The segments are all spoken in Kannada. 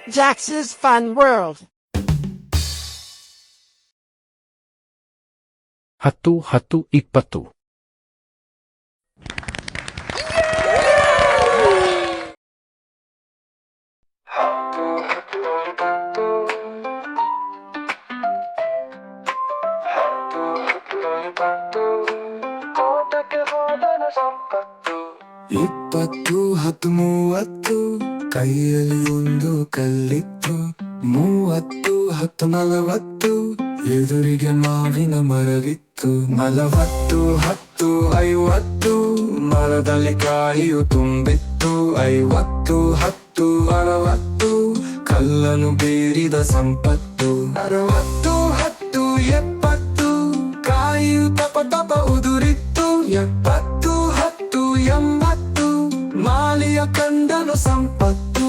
Jax's Fun World. 10, 10, 20. ಇಪ್ಪತ್ತು 10 30 ಕೈಯಲ್ಲಿ ಒಂದು ಕಲ್ಲಿತ್ತು 30 10 40 ಎದುರಿಗೆ ಮಾವಿನ ಮರವಿತ್ತು 40 10 50 ಮರದಲ್ಲಿ ಕಾಯಿಯು ತುಂಬಿತ್ತು 50 10 60 ಕಲ್ಲನ್ನು ಬೀರಿದ ಸಂಪತ್ತು 60 10 70 ಕಾಯಿಯು ತಪ ತಪ ಉದುರಿತ್ತು 70 10 80 ಮಾಲಿಯ ಕಂಡನು ಸಂಪತ್ತು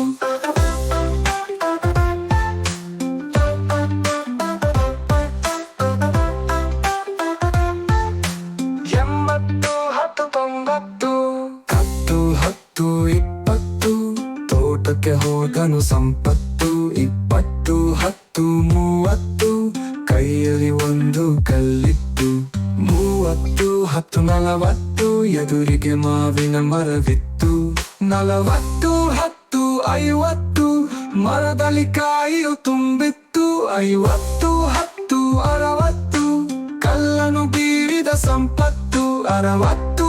80 10 90 10 20 ತೋಟಕ್ಕೆ ಹೋದನು ಸಂಪತ್ತು 20 10 30 ಕೈಯಲ್ಲಿ ಒಂದು ಕಲ್ಲಿತ್ತು 30 10 40 ಎದುರಿಗೆ ಮಾವಿನ ಮರವಿತ್ತು 40 10 50 ಮರದಲ್ಲಿ ಕಾಯಿಯು ತುಂಬಿತ್ತು 50 10 60 ಕಲ್ಲನ್ನು ಬೀರಿದ ಸಂಪತ್ತು 60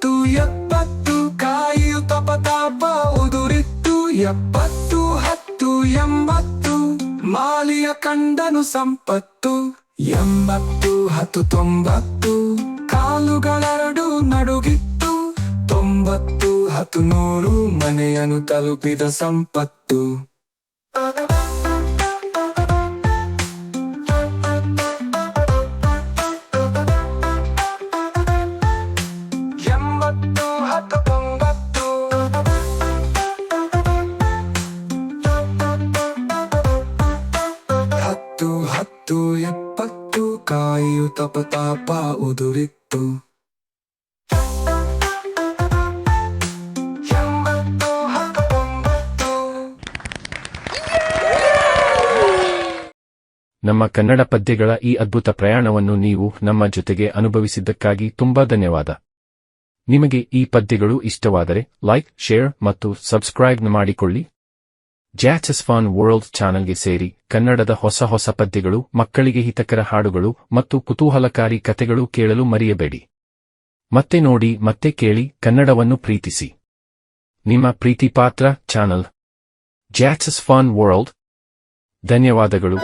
10 70 ಕಾಯಿಯು ತಪ ತಾಪ ಉದುರಿತ್ತು 70 10 80 ಮಾಲಿಯ ಕಂಡನು ಸಂಪತ್ತು 80 10 90 ಕಾಲುಗಳೆರಡು ನಡುಗಿತ್ತು 90 10 100 ಮನೆಯನ್ನು ತಲುಪಿದ ಸಂಪತ್ತು 80 10 70 ಕಾಯಿಯು ತಪ ತಾಪ ಉದುರಿತ್ತು 80 10 ನಮ್ಮ ಕನ್ನಡ ಪದ್ಯಗಳ ಈ ಅದ್ಭುತ ಪ್ರಯಾಣವನ್ನು ನೀವು ನಮ್ಮ ಜೊತೆಗೆ ಅನುಭವಿಸಿದ್ದಕ್ಕಾಗಿ ತುಂಬಾ ಧನ್ಯವಾದ. ನಿಮಗೆ ಈ ಪದ್ಯಗಳು ಇಷ್ಟವಾದರೆ ಲೈಕ್, ಶೇರ್ ಮತ್ತು ಸಬ್ಸ್ಕ್ರೈಬ್ ಮಾಡಿಕೊಳ್ಳಿ. ಜಾಕ್ಸ್ ಫನ್ ವರ್ಲ್ಡ್ ಚಾನೆಲ್ಗೆ ಸೇರಿ ಕನ್ನಡದ ಹೊಸ ಹೊಸ ಪದ್ಯಗಳು, ಮಕ್ಕಳಿಗೆ ಹಿತಕರ ಹಾಡುಗಳು ಮತ್ತು ಕುತೂಹಲಕಾರಿ ಕಥೆಗಳು ಕೇಳಲು ಮರೆಯಬೇಡಿ. ಮತ್ತೆ ನೋಡಿ, ಮತ್ತೆ ಕೇಳಿ, ಕನ್ನಡವನ್ನು ಪ್ರೀತಿಸಿ. ನಿಮ್ಮ ಪ್ರೀತಿಪಾತ್ರ ಚಾನಲ್ ಜಾಕ್ಸ್ ಫನ್ ವರ್ಲ್ಡ್. ಧನ್ಯವಾದಗಳು.